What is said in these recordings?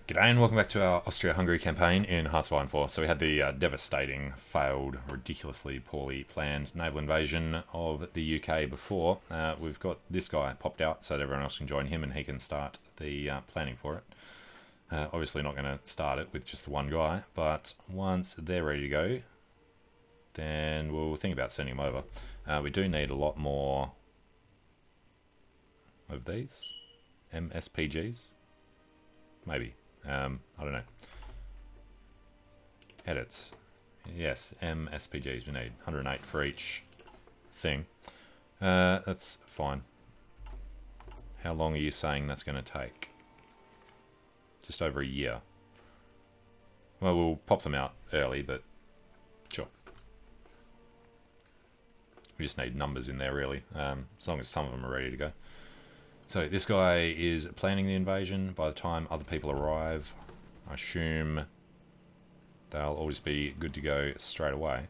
G'day and welcome back to our Austria-Hungary campaign in Hearts of Iron 4. So we had the devastating, failed, ridiculously poorly planned naval invasion of the UK before. We've got this guy popped out so that everyone else can join him and he can start the planning for it. Obviously not going to start it with just the one guy, but once they're ready to go, then we'll think about sending them over. We do need a lot more of these MSPGs, maybe. I don't know. Edits. Yes, MSPGs we need. 108 for each thing. That's fine. How long are you saying that's going to take? Just over a year. Well, we'll pop them out early, but sure. We just need numbers in there, really, as long as some of them are ready to go. So this guy is planning the invasion. By the time other people arrive, I assume they'll always be good to go straight away.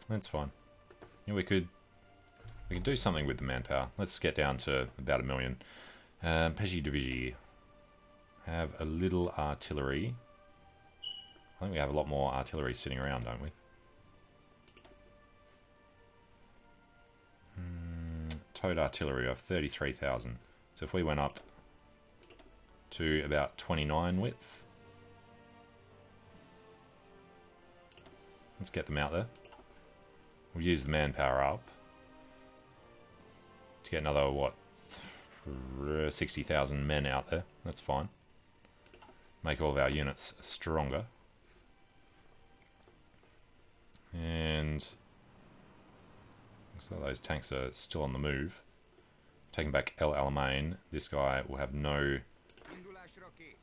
That's fine. Yeah, we could do something with the manpower. Let's get down to about 1 million. Peji Divisi have a little artillery. I think we have a lot more artillery sitting around, don't we? Towed artillery of 33,000. So if we went up to about 29 width, let's get them out there. We'll use the manpower up to get another, what, 60,000 men out there. That's fine. Make all of our units stronger. And looks like those tanks are still on the move. Taking back El Alamein. This guy will have no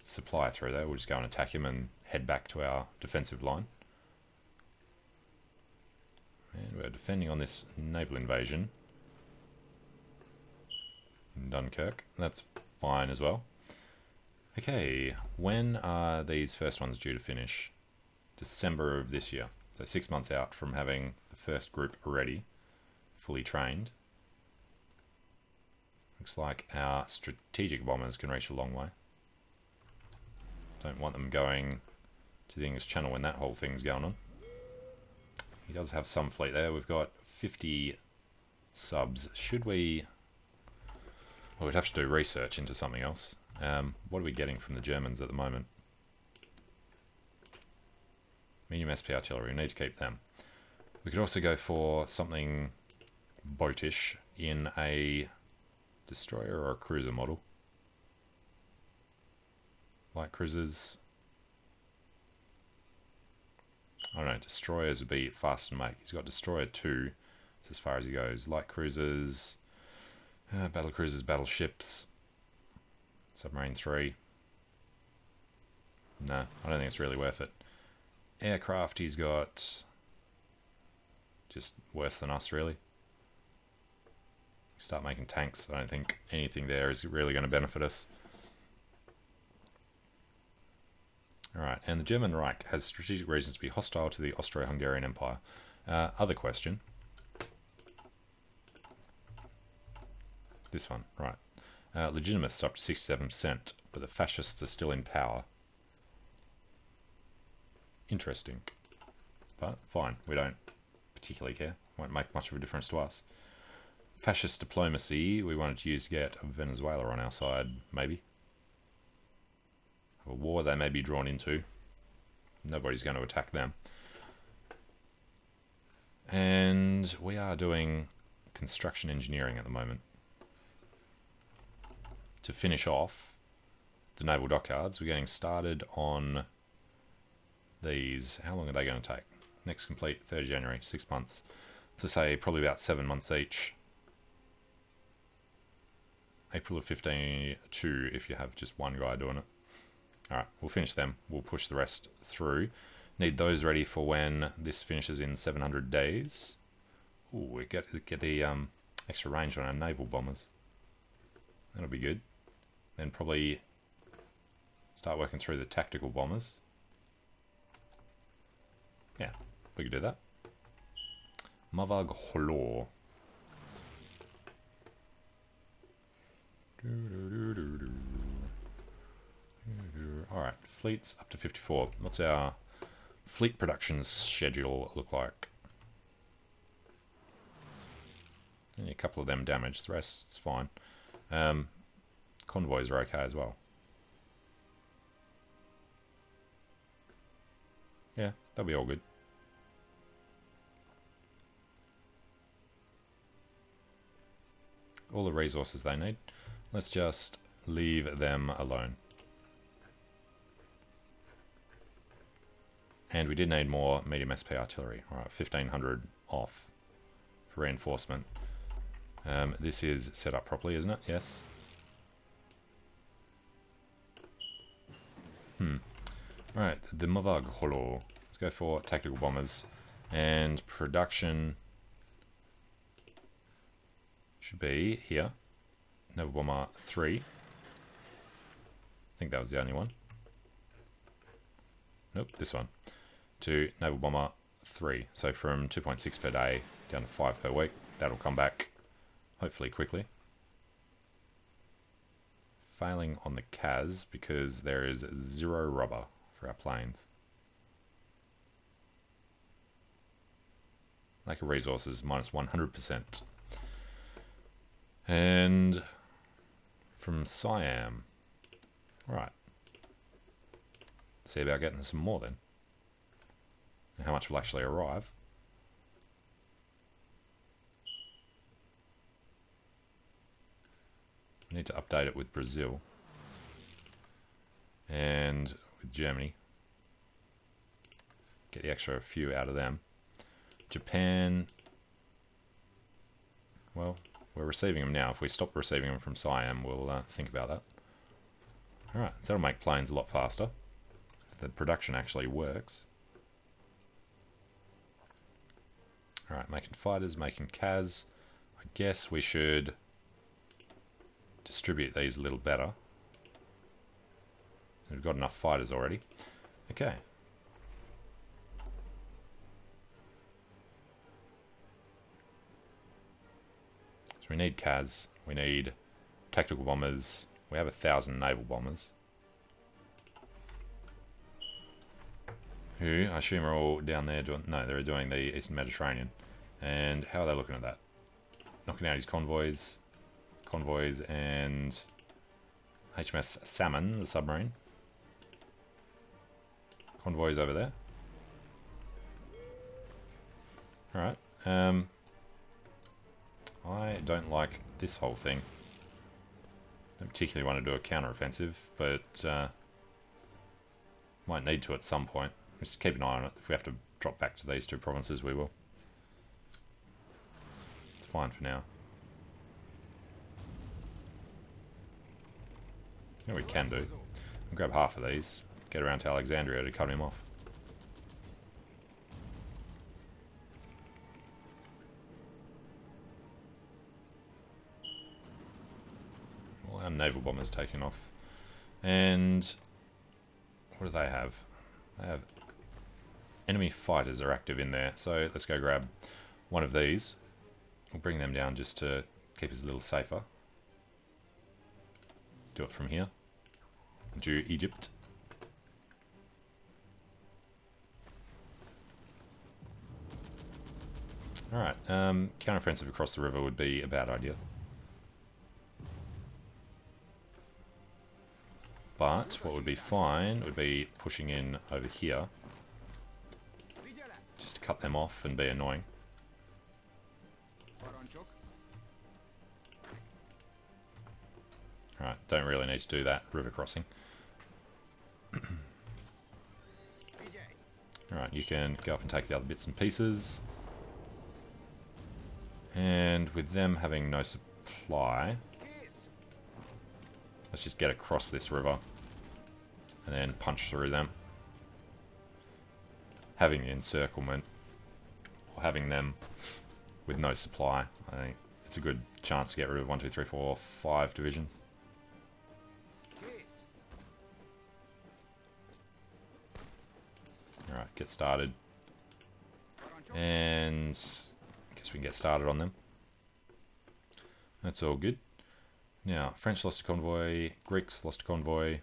supply through there. We'll just go and attack him and head back to our defensive line. And we're defending on this naval invasion in Dunkirk. That's fine as well. Okay, when are these first ones due to finish? December of this year. So 6 months out from having the first group ready. Fully trained. Looks like our strategic bombers can reach a long way. Don't want them going to the English Channel when that whole thing's going on. He does have some fleet there. We've got 50 subs. Should we... Well, we'd have to do research into something else. What are we getting from the Germans at the moment? Medium SP artillery. We need to keep them. We could also go for something boatish in a destroyer or a cruiser model. Light cruisers. I don't know, destroyers would be fast to make. He's got destroyer 2, that's as far as he goes. Light cruisers, battle cruisers, battleships, submarine 3. No, I don't think it's really worth it. Aircraft, he's got just worse than us, really. Start making tanks. I don't think anything there is really going to benefit us. Alright, and the German Reich has strategic reasons to be hostile to the Austro-Hungarian Empire. Other question. This one, right. Legitimists up to 67%, but the fascists are still in power. Interesting. But fine, we don't particularly care. Won't make much of a difference to us. Fascist diplomacy, we wanted to use to get Venezuela on our side, maybe. A war they may be drawn into. Nobody's going to attack them. And we are doing construction engineering at the moment. To finish off the naval dockyards, we're getting started on these. How long are they going to take? Next complete, 30 January, 6 months. So say probably about 7 months each. April of 15-2 if you have just one guy doing it. Alright, we'll finish them. We'll push the rest through. Need those ready for when this finishes in 700 days. Ooh, we get the extra range on our naval bombers. That'll be good. Then probably start working through the tactical bombers. Yeah, we could do that. Mavag Holor. Alright, fleets up to 54. What's our fleet production schedule look like? Only a couple of them damaged, the rest's fine. Convoys are okay as well. Yeah, they'll be all good. All the resources they need. Let's just leave them alone. And we did need more medium SP artillery. Alright, 1500 off for reinforcement. This is set up properly, isn't it? Yes. Alright, the Mavag Holo. Let's go for tactical bombers. And production should be here. Naval Bomber 3. I think that was the only one. Nope, this one. To Naval Bomber 3. So from 2.6 per day down to 5 per week. That'll come back hopefully quickly. Failing on the CAS because there is 0 rubber for our planes. Lack of resources minus 100%. And from Siam. Alright. See about getting some more then. And how much will actually arrive. We need to update it with Brazil. And with Germany. Get the extra few out of them. Japan. Well, we're receiving them now. If we stop receiving them from Siam, we'll think about that. Alright, that'll make planes a lot faster. If the production actually works. Alright, making fighters, making CAS. I guess we should distribute these a little better. So we've got enough fighters already. Okay. So we need CAS, we need tactical bombers, we have 1,000 naval bombers. Who, I assume are all down there doing, no, they're doing the Eastern Mediterranean. And how are they looking at that? Knocking out his convoys, and HMS Salmon, the submarine. Convoys over there. Alright, I don't like this whole thing. Don't particularly want to do a counter-offensive, but might need to at some point. Just keep an eye on it. If we have to drop back to these two provinces, we will. It's fine for now. You know what we can do? We'll grab half of these, get around to Alexandria to cut him off. All our naval bombers taking off. And what do they have? They have enemy fighters are active in there, so let's go grab one of these. We'll bring them down just to keep us a little safer. Do it from here. Do Egypt. Alright, counteroffensive across the river would be a bad idea. But what would be fine would be pushing in over here. Just to cut them off and be annoying. Alright, don't really need to do that river crossing. Alright, you can go up and take the other bits and pieces. And with them having no supply, let's just get across this river and then punch through them. Having the encirclement, or having them with no supply, I think it's a good chance to get rid of 1, 2, 3, 4, 5 divisions. Alright, get started. And I guess we can get started on them. That's all good. Now, French lost a convoy, Greeks lost a convoy,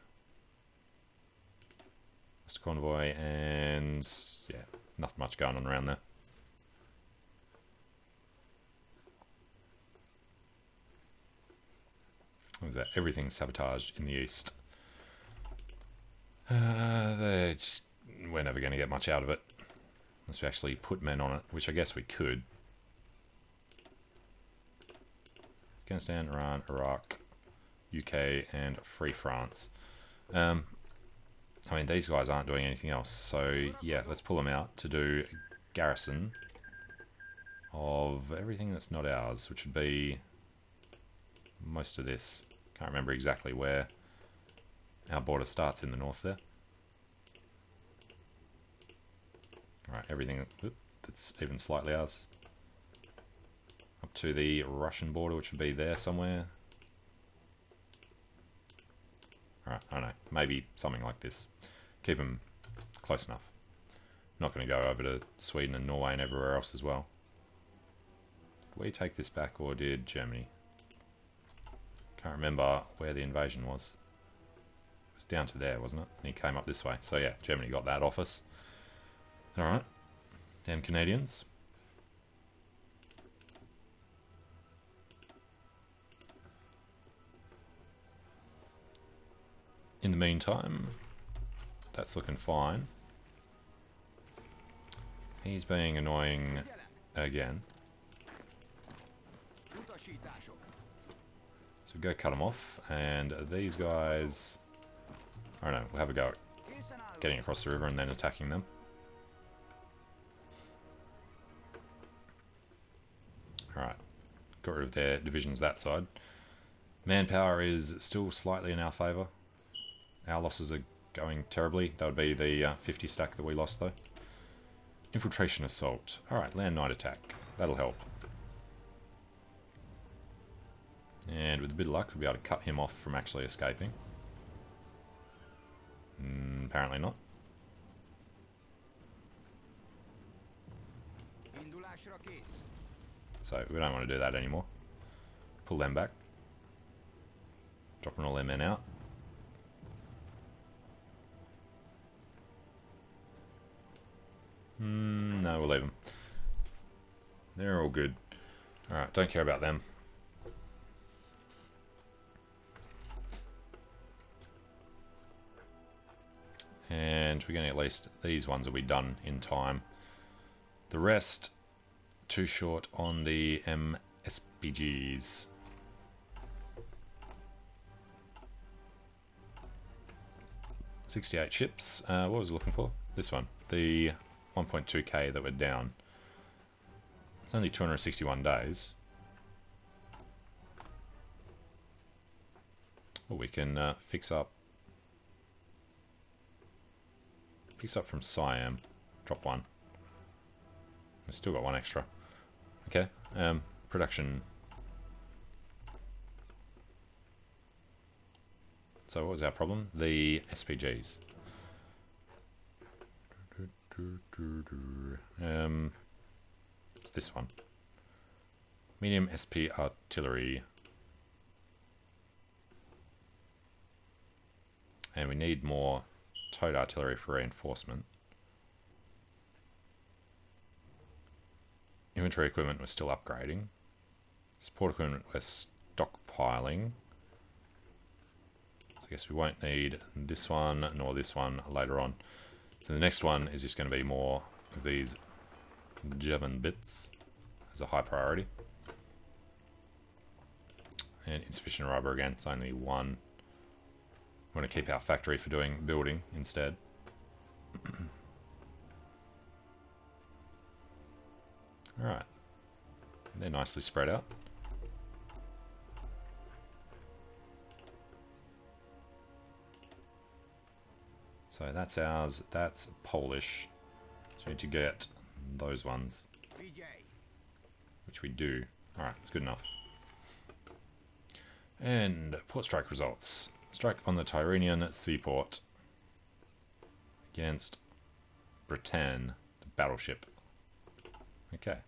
and yeah, nothing much going on around there. What was that? Everything's sabotaged in the east. We're never going to get much out of it unless we actually put men on it, which I guess we could. Afghanistan, Iran, Iraq, UK, and Free France. I mean, these guys aren't doing anything else, so yeah, let's pull them out to do garrison of everything that's not ours, which would be most of this. Can't remember exactly where our border starts in the north there. Alright, everything that's even slightly ours. Up to the Russian border, which would be there somewhere. Alright, I don't know. Maybe something like this. Keep them close enough. Not going to go over to Sweden and Norway and everywhere else as well. Did we take this back or did Germany? Can't remember where the invasion was. It was down to there, wasn't it? And he came up this way. So yeah, Germany got that off us. Alright. Damn Canadians. In the meantime, that's looking fine. He's being annoying again. So go cut him off, and these guys, I don't know, we'll have a go at getting across the river and then attacking them. Alright, got rid of their divisions that side. Manpower is still slightly in our favour. Our losses are going terribly. That would be the 50 stack that we lost though. Infiltration assault. Alright, land night attack. That'll help. And with a bit of luck, we'll be able to cut him off from actually escaping. Apparently not. So we don't want to do that anymore. Pull them back. Dropping all their men out. No, we'll leave them. They're all good. Alright, don't care about them. And we're getting at least these ones will be done in time. The rest, too short on the MSPGs. $68 ships. What was I looking for? This one. The 1.2k that were down. It's only 261 days. Well, we can fix up from Siam. Drop one. We've still got one extra. Okay. Production. So what was our problem? The SPGs. It's this one. Medium SP artillery. And we need more towed artillery for reinforcement. Inventory equipment we're still upgrading. Support equipment we're stockpiling. So I guess we won't need this one nor this one later on. So the next one is just going to be more of these German bits as a high priority. And insufficient rubber again, it's only one. We want to keep our factory for doing building instead. Alright. They're nicely spread out. So that's ours, that's Polish. So we need to get those ones. Which we do. Alright, it's good enough. And port strike results. Strike on the Tyrrhenian seaport against Britain, the battleship. Okay.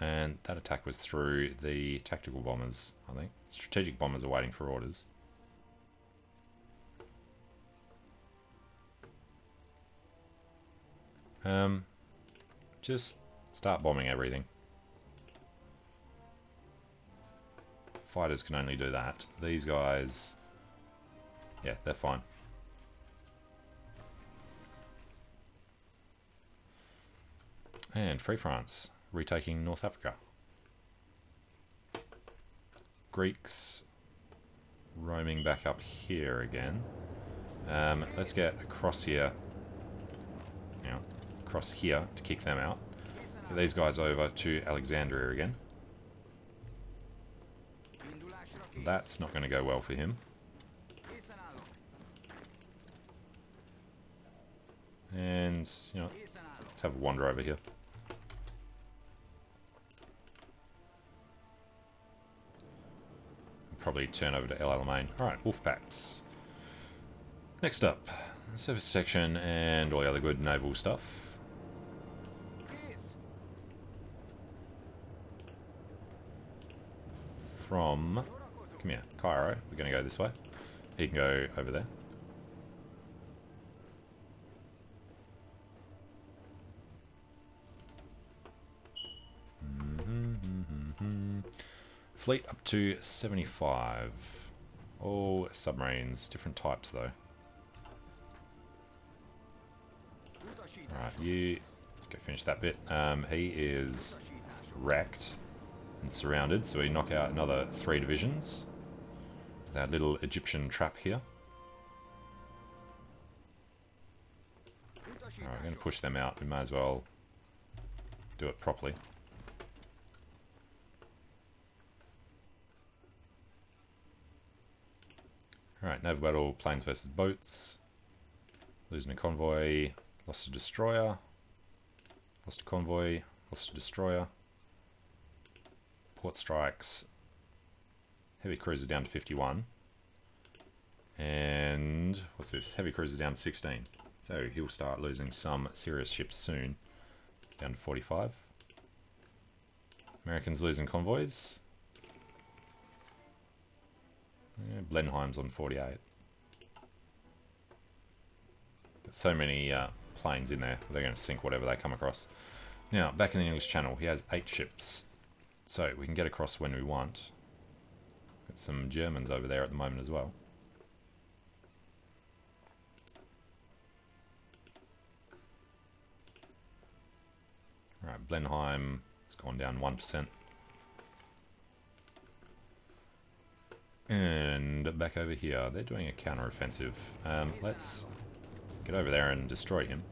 And that attack was through the tactical bombers, I think. Strategic bombers are waiting for orders. Just start bombing everything. Fighters can only do that. These guys, yeah, they're fine. And Free France, retaking North Africa. Greeks roaming back up here again. Let's get across here. Now, across here to kick them out. Get these guys over to Alexandria again. That's not going to go well for him. And, you know, let's have a wander over here. Probably turn over to El Alamein. Alright, wolf packs. Next up, surface protection and all the other good naval stuff. From, come here, Cairo, we're going to go this way. He can go over there. Fleet up to 75. All submarines, different types though. Alright, you go finish that bit. He is wrecked and surrounded, so we knock out another 3 divisions. That little Egyptian trap here. Alright, we're going to push them out. We may as well do it properly. Alright, naval battle, planes versus boats. Losing a convoy, lost a destroyer. Lost a convoy, lost a destroyer. Port strikes. Heavy cruiser down to 51. And what's this? Heavy cruiser down to 16. So he'll start losing some serious ships soon. It's down to 45. Americans losing convoys. Yeah, Blenheim's on 48. Got so many planes in there, they're going to sink whatever they come across. Now, back in the English Channel, he has 8 ships. So we can get across when we want. Got some Germans over there at the moment as well. Alright, Blenheim has gone down 1%. And back over here, they're doing a counter-offensive. Let's get over there and destroy him.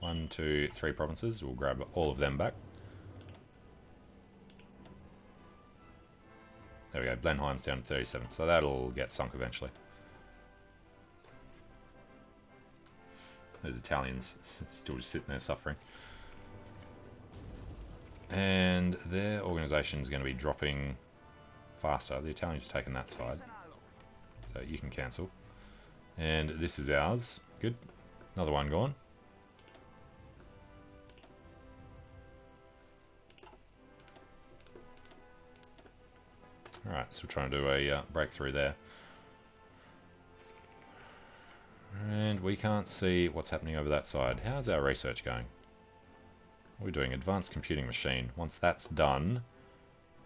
One, two, 3 provinces. We'll grab all of them back. There we go. Blenheim's down to 37, so that'll get sunk eventually. Those Italians still just sitting there suffering. And their organisation is going to be dropping faster. The Italians have taken that side, so you can cancel. And this is ours. Good. Another one gone. Alright, so we're trying to do a breakthrough there. And we can't see what's happening over that side. How's our research going? We're doing advanced computing machine. Once that's done,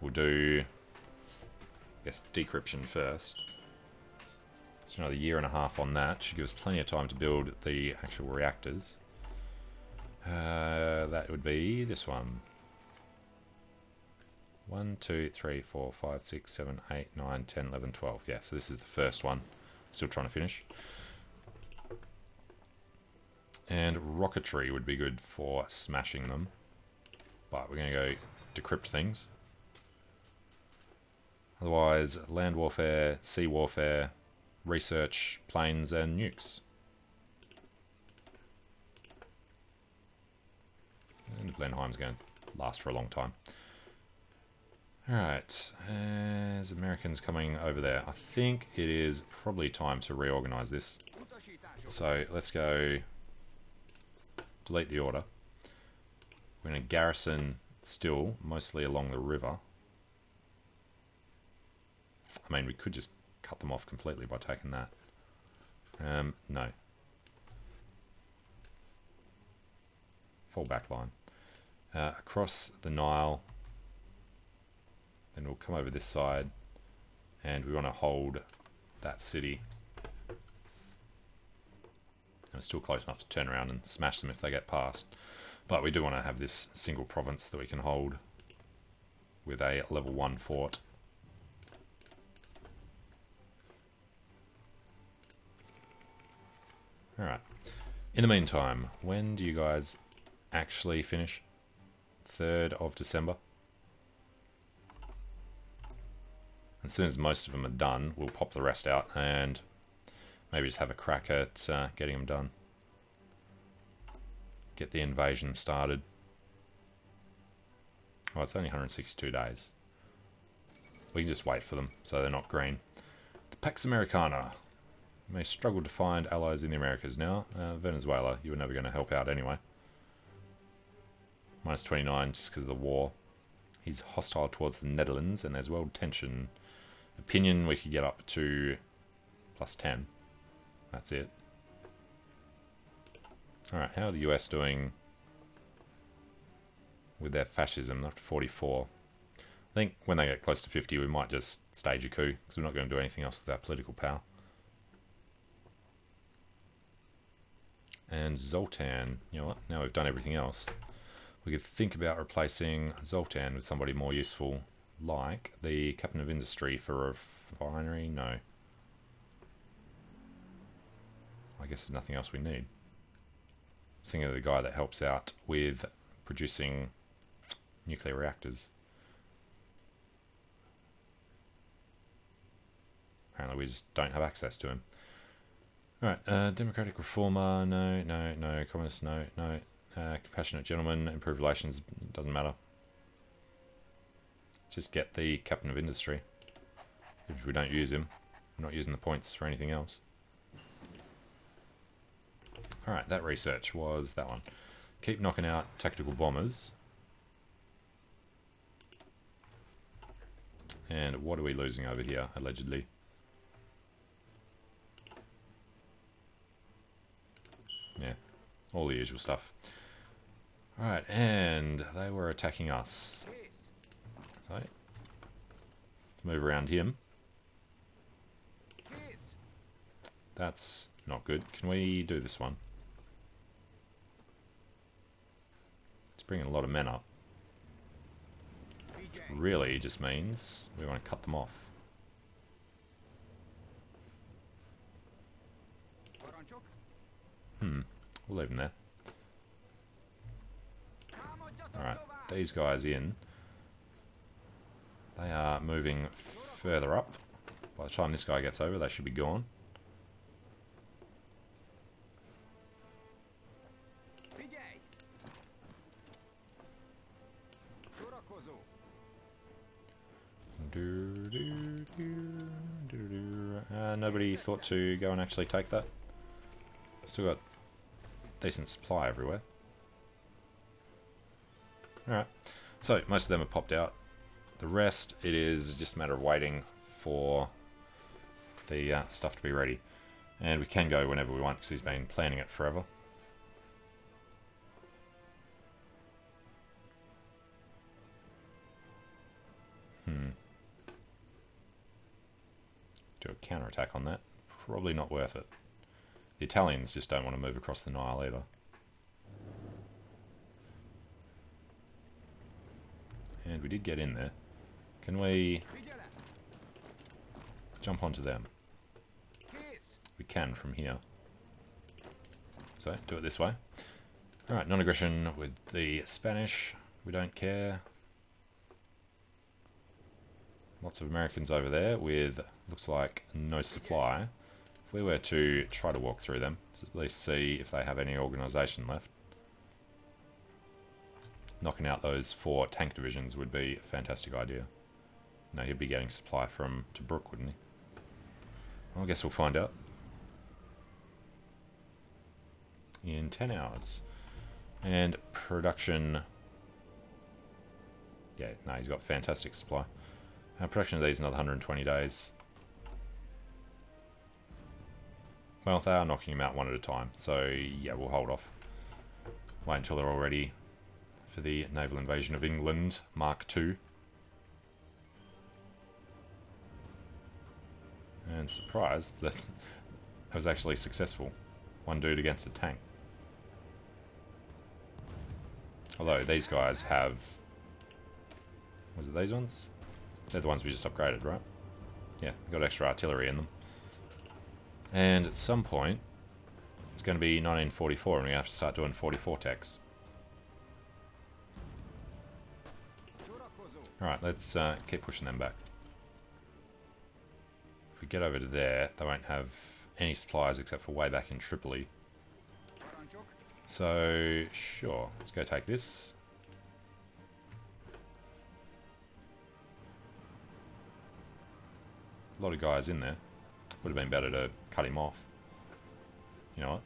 we'll do, I guess, decryption first. So another 1.5 years on that. Should give us plenty of time to build the actual reactors. That would be this one. 1, 2, 3, 4, 5, 6, 7, 8, 9, 10, 11, 12. Yeah, so this is the first one. Still trying to finish. And rocketry would be good for smashing them. But we're going to go decrypt things. Otherwise, land warfare, sea warfare, research, planes, and nukes. And Blenheim's going to last for a long time. Alright, there's Americans coming over there. I think it is probably time to reorganize this. So let's go delete the order. We're going to garrison still, mostly along the river. I mean, we could just cut them off completely by taking that. No. Fall back line. Across the Nile. Then we'll come over this side. And we want to hold that city. We're still close enough to turn around and smash them if they get past. But we do want to have this single province that we can hold with a level 1 fort. Alright. In the meantime, when do you guys actually finish? 3rd of December. As soon as most of them are done, we'll pop the rest out and maybe just have a crack at getting them done. Get the invasion started. Oh, it's only 162 days. We can just wait for them so they're not green. The Pax Americana. You may struggle to find allies in the Americas now. Venezuela, you were never going to help out anyway. Minus 29 just because of the war. He's hostile towards the Netherlands and there's world tension. Opinion, we could get up to plus 10. That's it. Alright, how are the US doing with their fascism? Up to 44. I think when they get close to 50, we might just stage a coup, because we're not going to do anything else with our political power. And Zoltan, you know what? Now we've done everything else. We could think about replacing Zoltan with somebody more useful, like the captain of industry for a refinery. No. I guess there's nothing else we need. Thinking of the guy that helps out with producing nuclear reactors. Apparently we just don't have access to him. Alright, democratic reformer, no, no, no. Communist, no, no. Compassionate gentleman, improved relations, doesn't matter. Just get the captain of industry. If we don't use him, we're not using the points for anything else. Alright, that research was that one. Keep knocking out tactical bombers. And what are we losing over here, allegedly? Yeah, all the usual stuff. Alright, and they were attacking us. So, move around him. That's not good. Can we do this one? It's bringing a lot of men up. Which really just means we want to cut them off. We'll leave them there. Alright, these guys in. They are moving further up. By the time this guy gets over, they should be gone. Nobody thought to go and actually take that. Still got decent supply everywhere. Alright, so most of them have popped out. The rest, it is just a matter of waiting for the stuff to be ready. And we can go whenever we want because he's been planning it forever. Do a counterattack on that. Probably not worth it. The Italians just don't want to move across the Nile either. And we did get in there. Can we jump onto them? We can from here. So, do it this way. Alright, non-aggression with the Spanish. We don't care. Lots of Americans over there with, looks like, no supply. If we were to try to walk through them, let's at least see if they have any organisation left. Knocking out those 4 tank divisions would be a fantastic idea. No, he'd be getting supply from Tobruk, wouldn't he? Well, I guess we'll find out. In 10 hours. And production... Yeah, no, he's got fantastic supply. Production of these another 120 days. Well, they are knocking him out one at a time, so yeah, we'll hold off. Wait until they're all ready for the naval invasion of England, Mark II. And surprised that it was actually successful. One dude against a tank. Although these guys have... Was it these ones? They're the ones we just upgraded, right? Yeah, got extra artillery in them. And at some point, it's going to be 1944 and we have to start doing 44 techs. Alright, let's keep pushing them back. If we get over to there, they won't have any supplies except for way back in Tripoli. So, sure, let's go take this. A lot of guys in there. Would have been better to cut him off. You know what?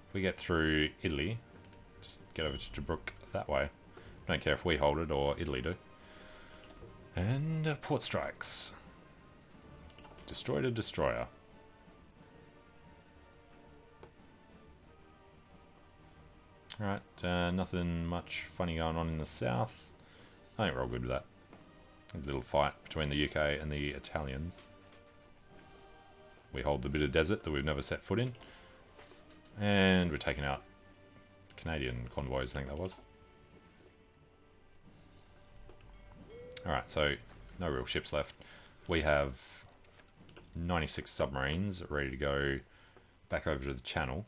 If we get through Italy, just get over to Tobruk that way. Don't care if we hold it or Italy do. And port strikes. Destroyed a destroyer. Alright, nothing much funny going on in the south. I think we're all good with that. A little fight between the UK and the Italians. We hold the bit of desert that we've never set foot in. And we're taking out Canadian convoys, I think that was. Alright, so no real ships left. We have 96 submarines ready to go back over to the channel.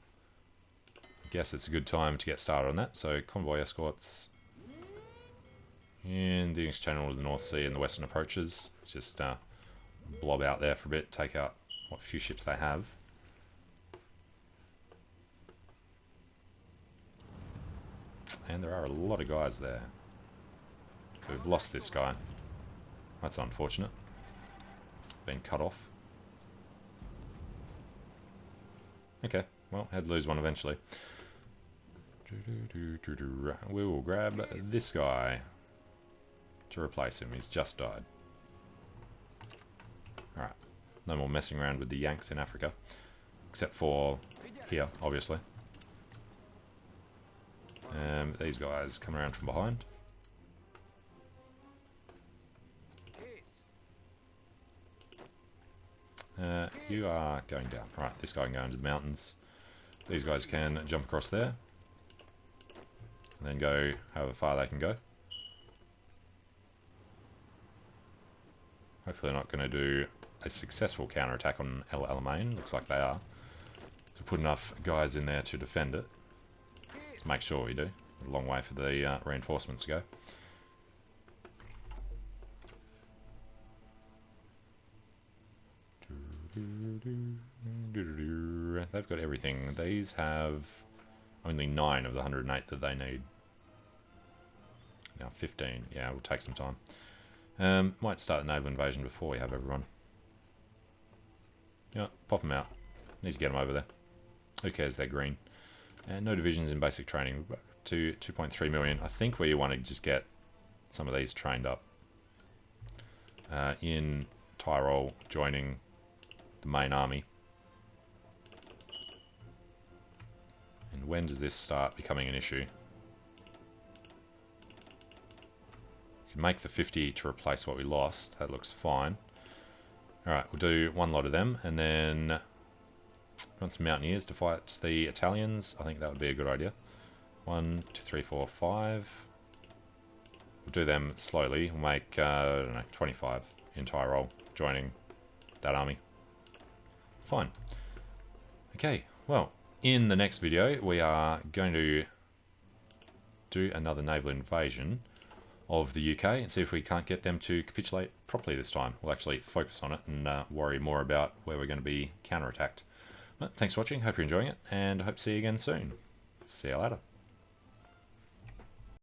I guess it's a good time to get started on that. So convoy escorts in the English Channel to the North Sea and the western approaches. Let's just blob out there for a bit, take out what few ships they have. And there are a lot of guys there. So we've lost this guy. That's unfortunate. Been cut off. Okay, well, had to lose one eventually. We will grab this guy to replace him. He's just died. Alright. No more messing around with the Yanks in Africa. Except for here, obviously. These guys come around from behind. You are going down. Right, this guy can go into the mountains. These guys can jump across there. And then go however far they can go. Hopefully they're not going to do a successful counterattack on El Alamein. Looks like they are. So put enough guys in there to defend it. Let's make sure we do. A long way for the reinforcements to go. They've got everything. These have only 9 of the 108 that they need. Now 15. Yeah, we'll take some time. Might start the naval invasion before we have everyone. Yeah, pop them out. Need to get them over there. Who cares, they're green. And no divisions in basic training. To 2.3 million. I think we want to just get some of these trained up. In Tyrol, joining the main army. And when does this start becoming an issue? Make the 50 to replace what we lost. That looks fine. Alright, we'll do one lot of them, and then want some mountaineers to fight the Italians. I think that would be a good idea. 1, 2, 3, 4, 5. We'll do them slowly. We'll make, I don't know, 25 in Tyrol, joining that army. Fine. Okay, well, in the next video, we are going to do another naval invasion of the UK and see if we can't get them to capitulate properly this time. We'll actually focus on it and worry more about where we're going to be counterattacked. But thanks for watching, hope you're enjoying it, and I hope to see you again soon. See you later.